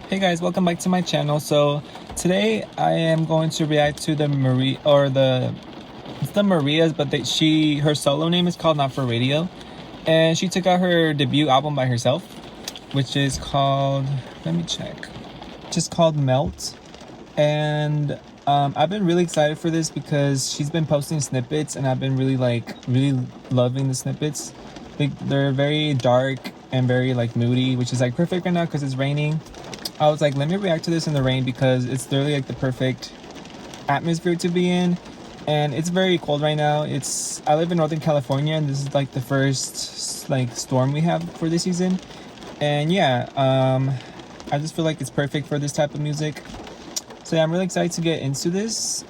Hey guys, welcome back to my channel. So today I am going to react to the Maria, or it's the Marias, but her solo name is called Not For Radio, and she took out her debut album by herself, which is called, let me check, just called Melt. And I've been really excited for this because she's been posting snippets, and I've been really loving the snippets. They're very dark and very moody, which is perfect right now because it's raining. I was like, let me react to this in the rain because it's literally the perfect atmosphere to be in. And it's very cold right now. I live in Northern California, and this is the first storm we have for this season. And yeah, I just feel like it's perfect for this type of music. So yeah, I'm really excited to get into this.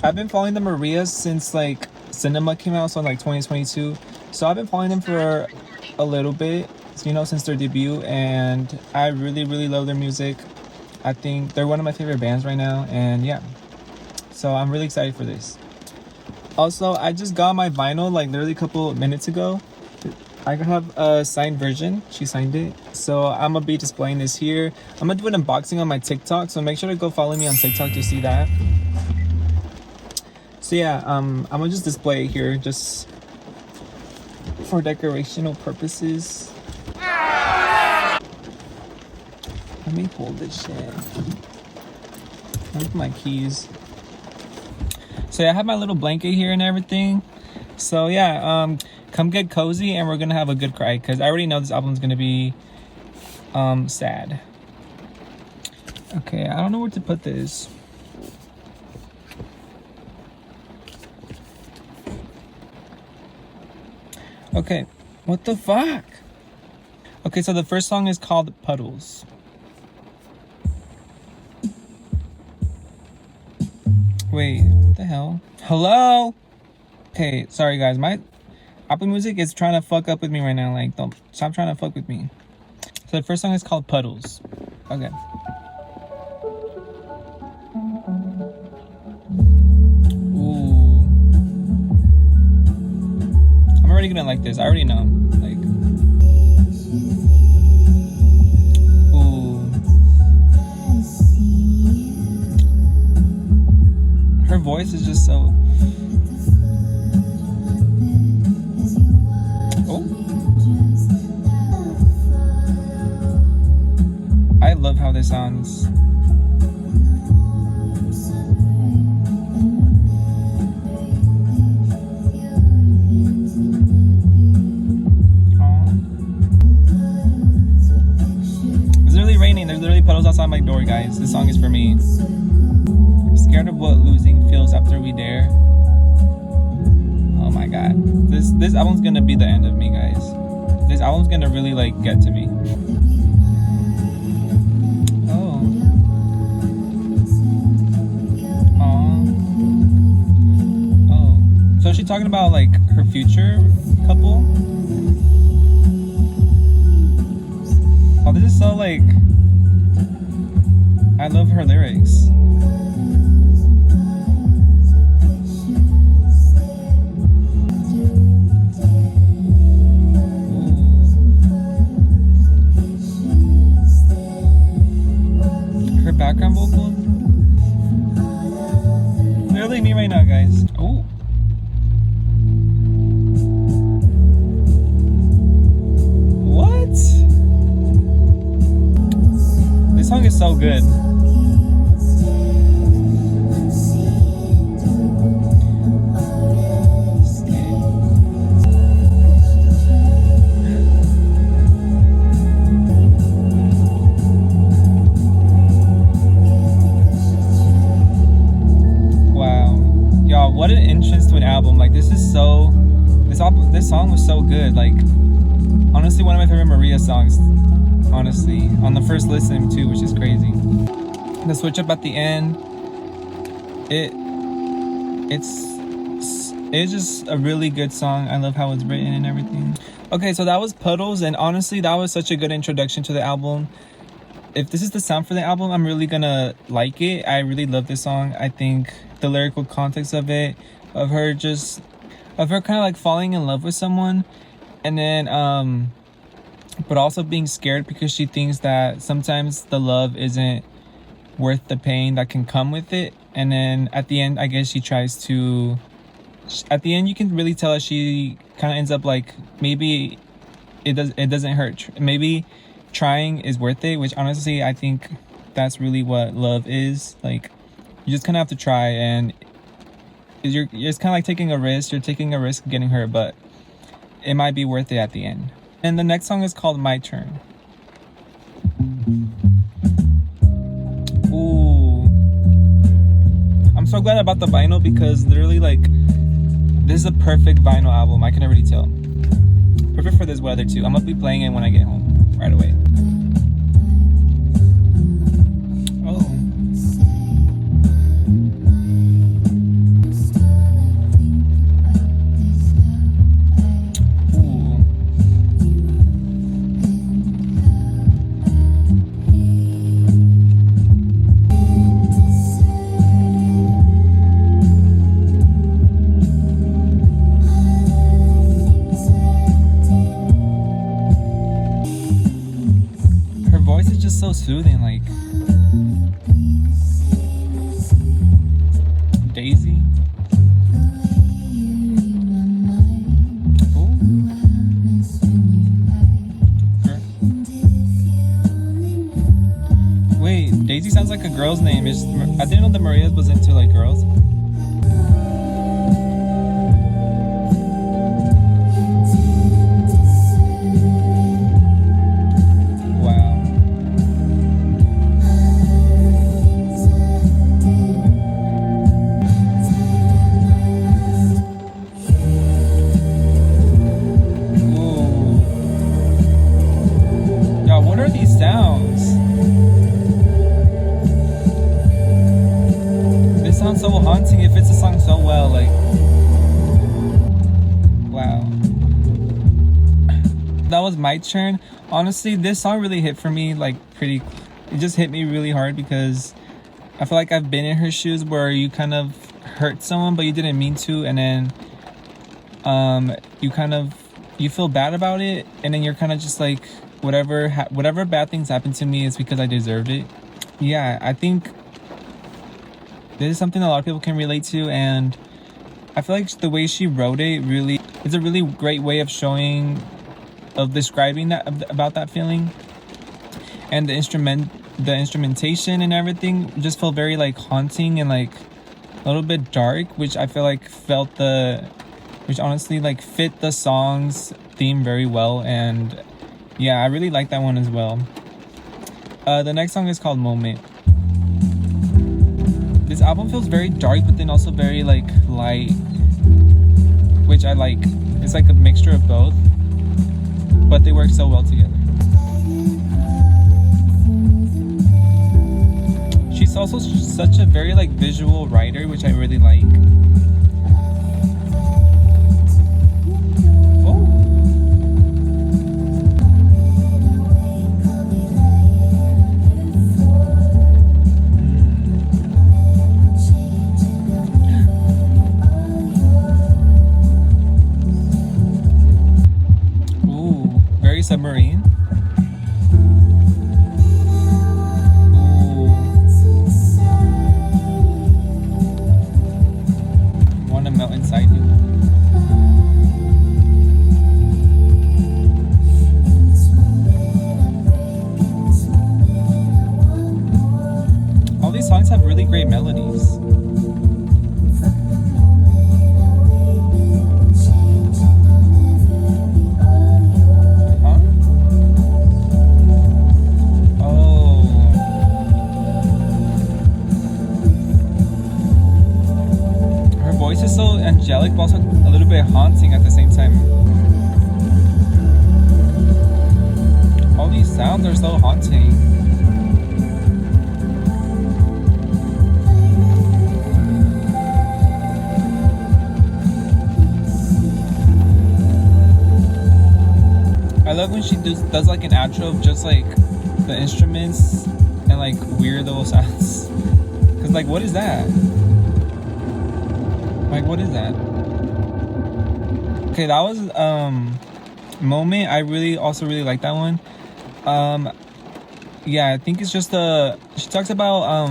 I've been following the Marias since Cinema came out, so in 2022. So I've been following them for a little bit, since their debut, and I really love their music. I think they're one of my favorite bands right now, and yeah, so I'm really excited for this. Also, I just got my vinyl literally a couple minutes ago. I have a signed version. She signed it, so I'm gonna be displaying this here. I'm gonna do an unboxing on my TikTok, so make sure to go follow me on TikTok to see that. So yeah, I'm gonna just display it here just for decorational purposes. Let me hold this shit. Look at my keys. So yeah, I have my little blanket here and everything. So yeah, come get cozy, and we're gonna have a good cry because I already know this album's gonna be sad. Okay, I don't know where to put this. Okay, what the fuck? Okay, so the first song is called Puddles. Wait, what the hell? Hello? Okay, sorry guys, my Apple Music is trying to fuck up with me right now. Don't stop trying to fuck with me. So the first song is called Puddles. Okay. Ooh. I'm already gonna like this. I already know. Her voice is just so... Oh. I love how this sounds. It's literally raining. There's literally puddles outside my door, guys. This song is for me. Scared of what losing feels after we dare. Oh my god, this album's gonna be the end of me, guys. This album's gonna really get to me. Oh. Oh, so is she talking about her future couple? Oh, this is so I love her lyrics. Background vocal, literally me right now, guys. Oh, what? This song is so good. What an entrance to an album. This song was so good. Honestly, one of my favorite Maria songs, honestly, on the first listen too, which is crazy. The switch up at the end, it's just a really good song. I love how it's written and everything. Okay, so that was Puddles, and honestly, that was such a good introduction to the album. If this is the sound for the album, I'm really gonna like it. I really love this song. I think the lyrical context of it, of her kind of falling in love with someone, and then but also being scared because she thinks that sometimes the love isn't worth the pain that can come with it. And then at the end, I guess she tries to, at the end you can really tell that she kind of ends up like, maybe it doesn't hurt, maybe trying is worth it, which honestly I think that's really what love is. Like, you just kind of have to try, and you're it's kind of like taking a risk. You're taking a risk of getting hurt, but it might be worth it at the end. And the next song is called My Turn. Ooh, I'm so glad about the vinyl, because literally, like, this is a perfect vinyl album. I can already tell. Perfect for this weather too. I'm gonna be playing it when I get home right away. Oh. So soothing, like Daisy. Ooh. Wait, Daisy sounds like a girl's name. I didn't know the Marias was into like girls. So haunting. It fits the song so well. Like, wow, that was My Turn. Honestly, this song really hit for me, like, it just hit me really hard, because I feel like I've been in her shoes where you kind of hurt someone but you didn't mean to, and then you feel bad about it, and then you're kind of just like, whatever bad things happened to me is because I deserved it. Yeah, I think this is something a lot of people can relate to, and I feel like the way she wrote it really is a really great way of describing that, about that feeling. And the instrumentation and everything just felt very like haunting and like a little bit dark, which I feel like which honestly like fit the song's theme very well. And yeah, I really like that one as well. The next song is called Moment. This album feels very dark, but then also very like light, which I like. It's like a mixture of both, but they work so well together. She's also such a very like visual writer, which I really like. Submarine. Ooh. Wanna melt inside you. All these songs have really great melodies. So angelic, but also a little bit haunting at the same time. All these sounds are so haunting. I love when she does like an outro of just like the instruments and like weird little sounds. Cause like, what is that? Like, what is that? Okay, that was Moment, I also really like that one. Um, yeah, I think it's just she talks about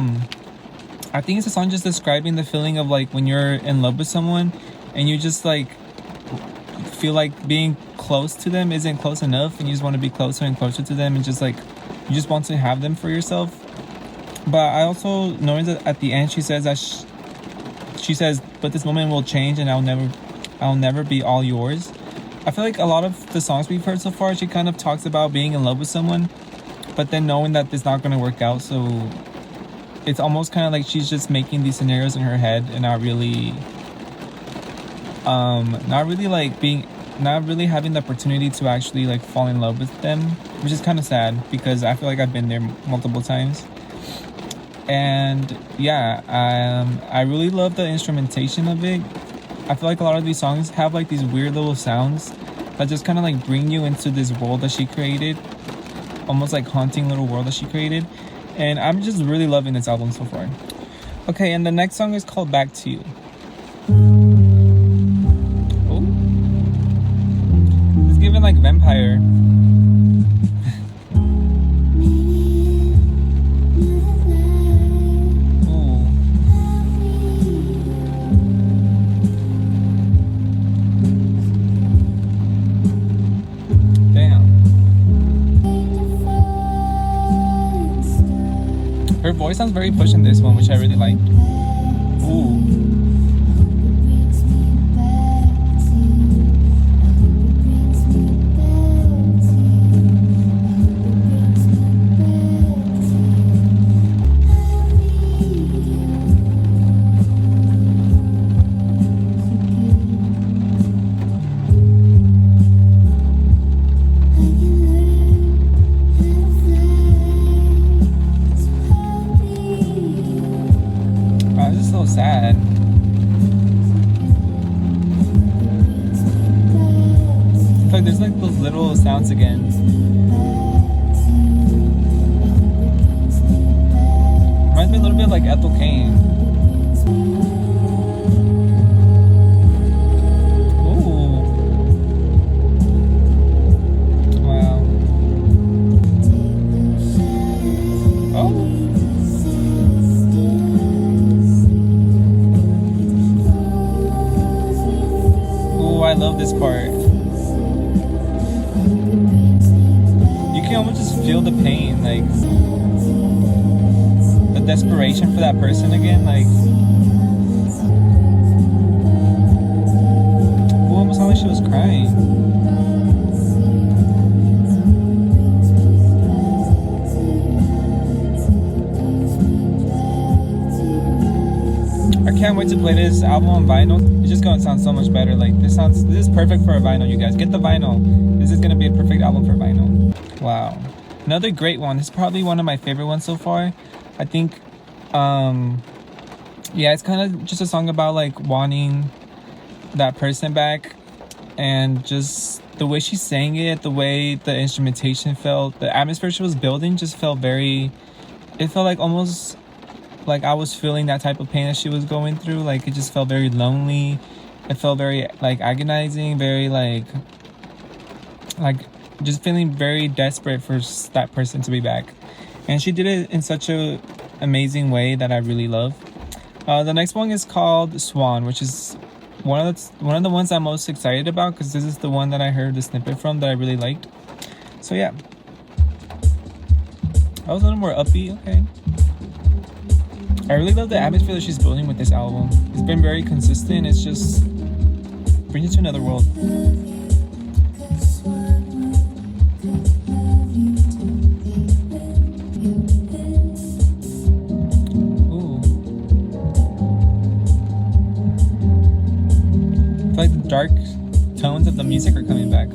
I think it's a song just describing the feeling of like when you're in love with someone and you just like feel like being close to them isn't close enough, and you just want to be closer and closer to them, and just like you just want to have them for yourself. But I also noticed that at the end she says that she says, but this moment will change and I'll never be all yours. I feel like a lot of the songs we've heard so far, she kind of talks about being in love with someone, but then knowing that it's not going to work out. So it's almost kind of like she's just making these scenarios in her head and not really having the opportunity to actually like fall in love with them, which is kind of sad because I feel like I've been there multiple times. And yeah, I really love the instrumentation of it. I feel like a lot of these songs have like these weird little sounds that just kind of like bring you into this world that she created, almost like haunting little world that she created. And I'm just really loving this album so far. Okay, and the next song is called Back to You. Oh, it's giving like vampire. Her voice sounds very push in this one, which I really like. Ooh. Sad. It's like there's like those little sounds again. Reminds me a little bit like Ethel Cain. Ooh. Wow. Oh. I love this part. You can almost just feel the pain, like the desperation for that person again. Like, it almost sounded like she was crying. I can't wait to play this album on vinyl. It's just gonna sound so much better. Like this is perfect for a vinyl, you guys. Get the vinyl. This is gonna be a perfect album for vinyl. Wow. Another great one. This is probably one of my favorite ones so far. I think yeah, it's kind of just a song about like wanting that person back, and just the way she sang it, the way the instrumentation felt, the atmosphere she was building just felt very, it felt like almost like I was feeling that type of pain that she was going through. Like it just felt very lonely. It felt very like agonizing, very like just feeling very desperate for that person to be back. And she did it in such a amazing way that I really love. The next one is called Swan, which is one of the ones I'm most excited about because this is the one that I heard the snippet from that I really liked. So yeah, I was a little more upbeat. Okay. I really love the atmosphere that she's building with this album. It's been very consistent. It's just brings you to another world. Ooh. I feel like the dark tones of the music are coming back.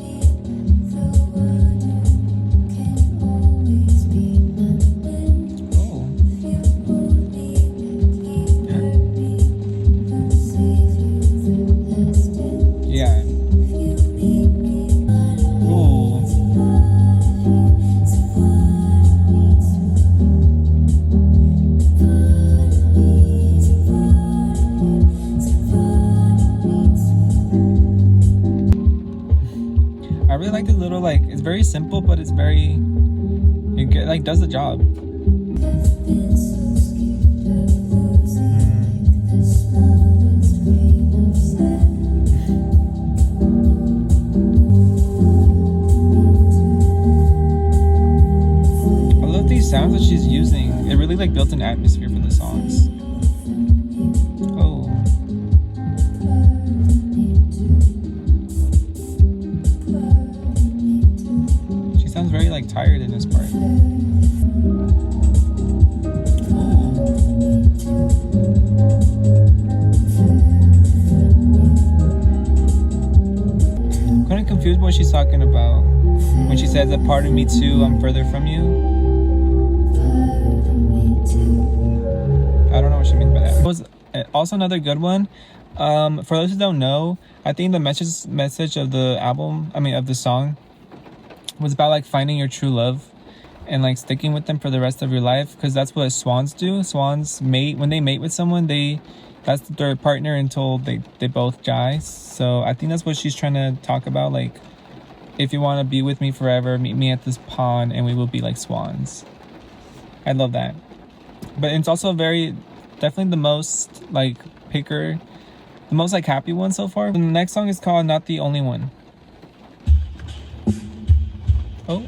very simple, but it's very like does the job. I love these sounds that she's using. It really like built an atmosphere for the songs. Oh. She sounds very like tired in this part. Kind of confused what she's talking about when she says, "A part of me too, I'm further from you." I don't know what she means by that. It was also another good one. For those who don't know, I think the message of the album, of the song, was about like finding your true love and like sticking with them for the rest of your life, because that's what swans do. Swans mate when they mate with someone, that's their partner until they both die. So I think that's what she's trying to talk about. Like, if you want to be with me forever, meet me at this pond and we will be like swans. I love that. But it's also definitely the most like the most like happy one so far. And the next song is called Not the Only One. Oh.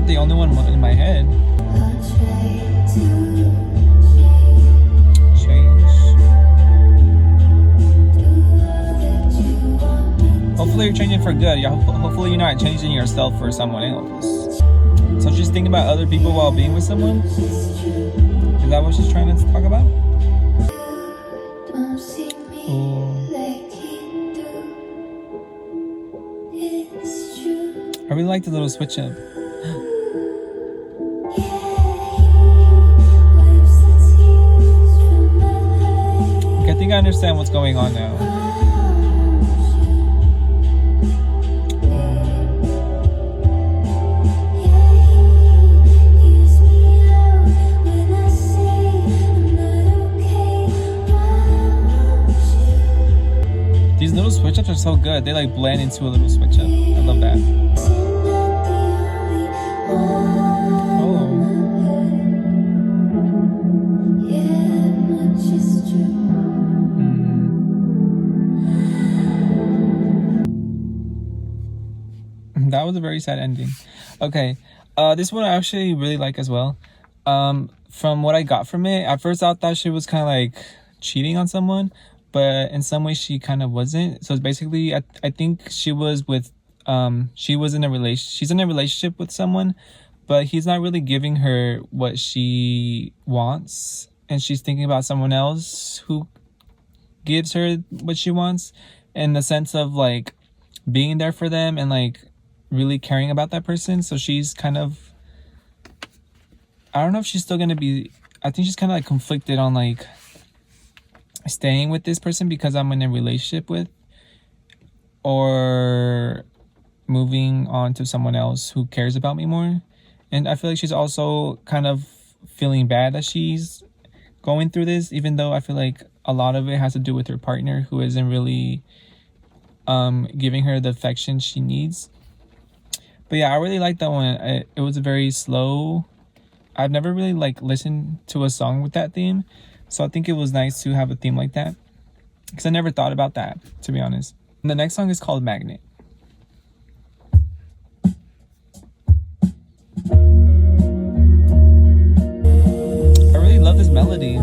The only one in my head. Change. Hopefully you're changing for good. Hopefully you're not changing yourself for someone else. So she's thinking about other people while being with someone? Is that what she's trying to talk about? Ooh. I really like the little switch up. I think I understand what's going on now. These little switch ups are so good. They like blend into a little switch up. I love that. That was a very sad ending. Okay, this one I actually really like as well. From what I got from it, at first I thought she was kind of like cheating on someone, but in some way she kind of wasn't. So it's basically, I think she was in a she's in a relationship with someone, but he's not really giving her what she wants, and she's thinking about someone else who gives her what she wants, in the sense of like being there for them and like really caring about that person. So she's kind of, I don't know if she's still gonna be, I think she's kind of like conflicted on like staying with this person because I'm in a relationship with, or moving on to someone else who cares about me more. And I feel like she's also kind of feeling bad that she's going through this, even though I feel like a lot of it has to do with her partner, who isn't really giving her the affection she needs. But yeah, I really like that one. It was a very slow. I've never really like listened to a song with that theme, so I think it was nice to have a theme like that, because I never thought about that, to be honest. And the next song is called Magnet. I really love this melody.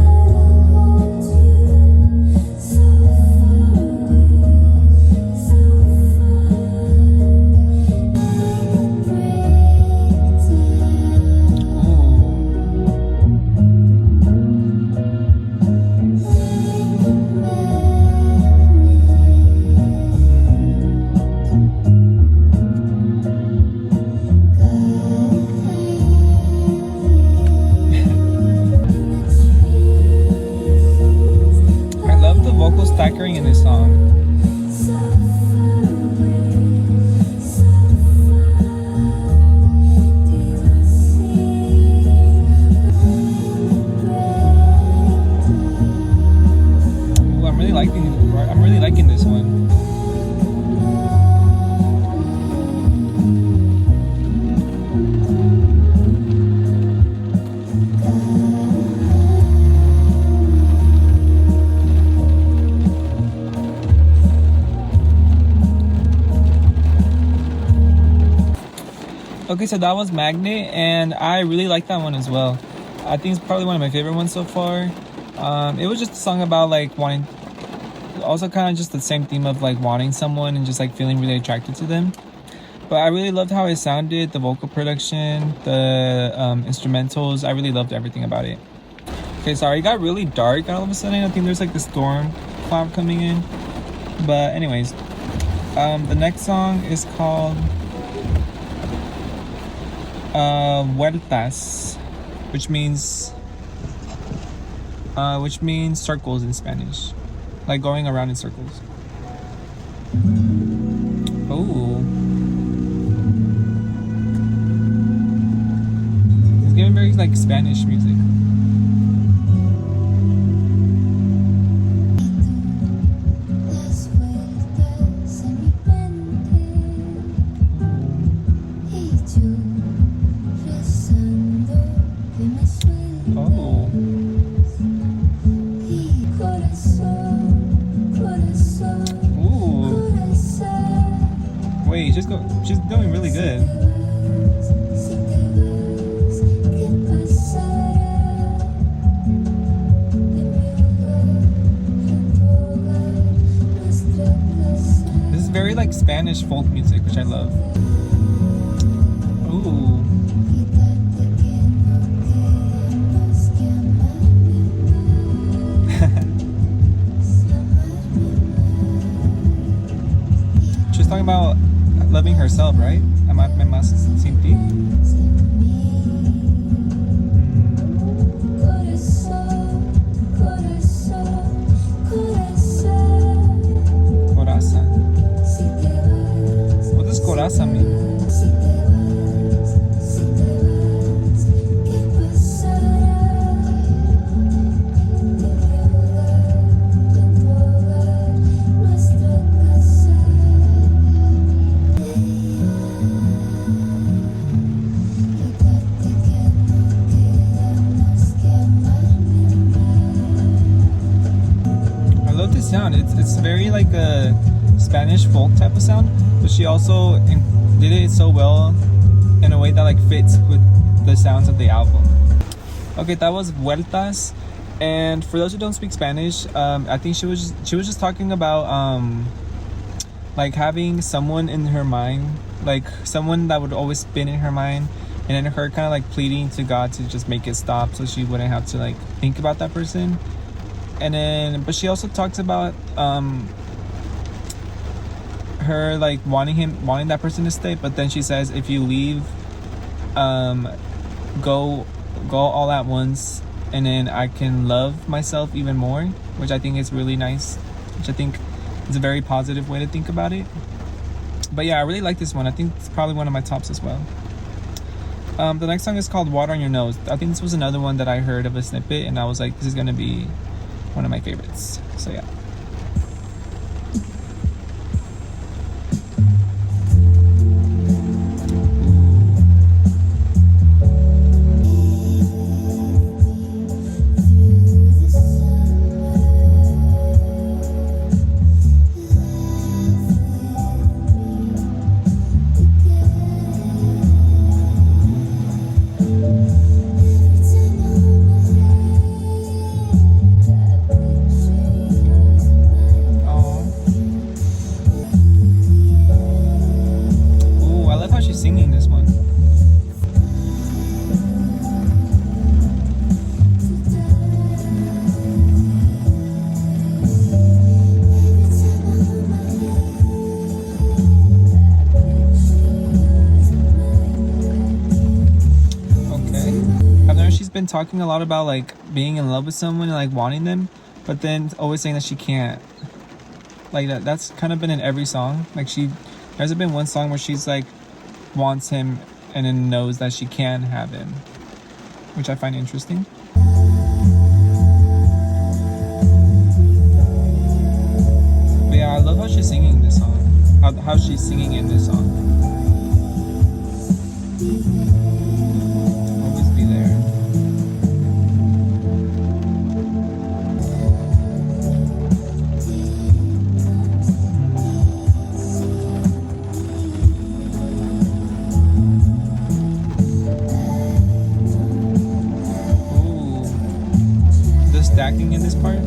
Okay, so that was Magnet, and I really like that one as well. I think it's probably one of my favorite ones so far. It was just a song about like wanting, also kind of just the same theme of like wanting someone and just like feeling really attracted to them. But I really loved how it sounded, the vocal production, the instrumentals. I really loved everything about it. Okay, sorry, it got really dark all of a sudden. I think there's like the storm cloud coming in. But anyways, the next song is called Vueltas, which means circles in Spanish, like going around in circles. Oh, it's giving very like Spanish music. Wait, she's doing really good. This is very like Spanish folk music, which I love. Ooh. She's talking about loving herself, right? Amarme más sin ti. Coraza. What does coraza mean? Sound. It's very like a Spanish folk type of sound, but she also did it so well in a way that like fits with the sounds of the album. Okay, that was Vueltas, and for those who don't speak Spanish, I think she was just talking about like having someone in her mind, like someone that would always spin in her mind, and then her kind of like pleading to God to just make it stop so she wouldn't have to like think about that person. And then, but she also talks about her like wanting that person to stay. But then she says, if you leave, go all at once, and then I can love myself even more, which I think is really nice. Which I think is a very positive way to think about it. But yeah, I really like this one. I think it's probably one of my tops as well. The next song is called Water on Your Nose. I think this was another one that I heard of a snippet, and I was like, this is gonna be one of my favorites. So yeah. Singing this one. Okay. I've noticed she's been talking a lot about like being in love with someone and like wanting them, but then always saying that she can't. Like that's kind of been in every song. Like there's been one song where she's like wants him and then knows that she can have him, which I find interesting. But yeah, I love how she's singing this song. How she's singing in this song. Always be there. backing in this part.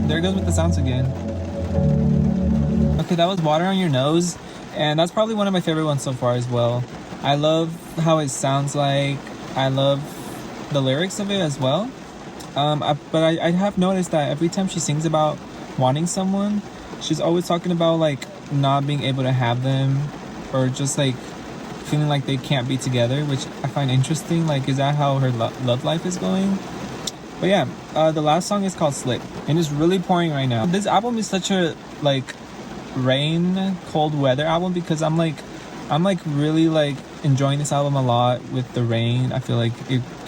There it goes with the sounds again. Okay, that was Water on Your Nose, and that's probably one of my favorite ones so far as well. I love how it sounds like. I love the lyrics of it as well. But I have noticed that every time she sings about wanting someone, she's always talking about like not being able to have them, or just like feeling like they can't be together, which I find interesting. Like, is that how her love life is going? But yeah, the last song is called Slip, and it's really pouring right now. This album is such a like rain, cold weather album, because I'm like really like enjoying this album a lot with the rain. I feel like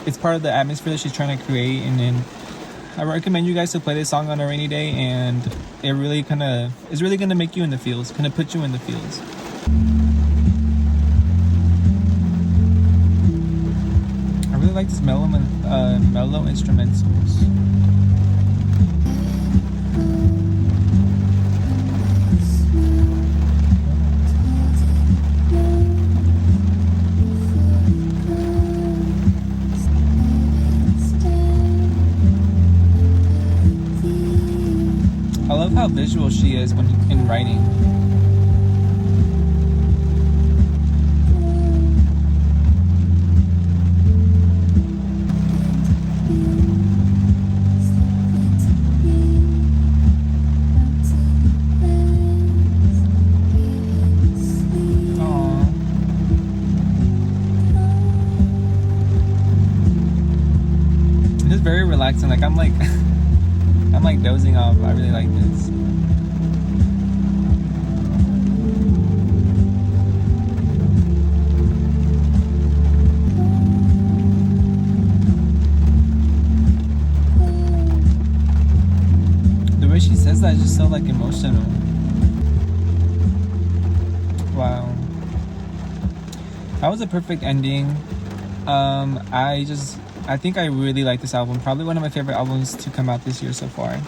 it's part of the atmosphere that she's trying to create, and then I recommend you guys to play this song on a rainy day, and it really is really gonna make you in the feels, kind of put you in the feels. I really like this mellow instrumentals. I love how visual she is when in writing. Aww. It's just very relaxing. Like I'm like dozing off. I really like this. The way she says that is just so like emotional. Wow. That was a perfect ending. I think I really like this album. Probably one of my favorite albums to come out this year so far.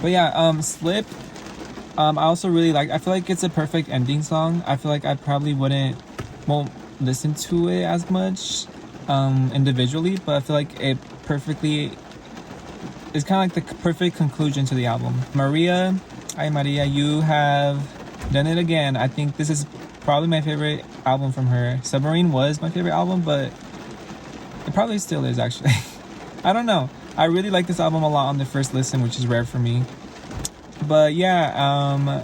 But yeah, Slip. I also really like. I feel like it's a perfect ending song. I feel like I probably won't listen to it as much individually, but I feel like it perfectly is kind of like the perfect conclusion to the album. Maria, hi Maria, you have done it again. I think this is probably my favorite album from her. Submarine was my favorite album, but it probably still is actually. I don't know. I really like this album a lot on the first listen, which is rare for me. But yeah,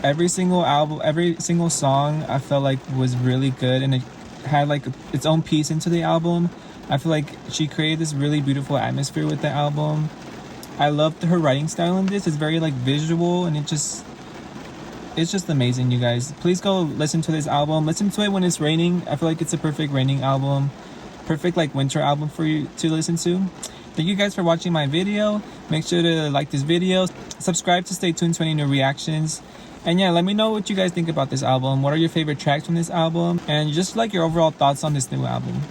every single song I felt like was really good, and it had like its own piece into the album. I feel like she created this really beautiful atmosphere with the album. I loved her writing style in this. It's very like visual, and it's just amazing, you guys. Please go listen to this album. Listen to it when it's raining. I feel like it's a perfect raining album. Perfect like winter album for you to listen to. Thank you guys for watching my video. Make sure to like this video, subscribe to stay tuned to any new reactions, and yeah, let me know what you guys think about this album. What are your favorite tracks from this album, and just like your overall thoughts on this new album.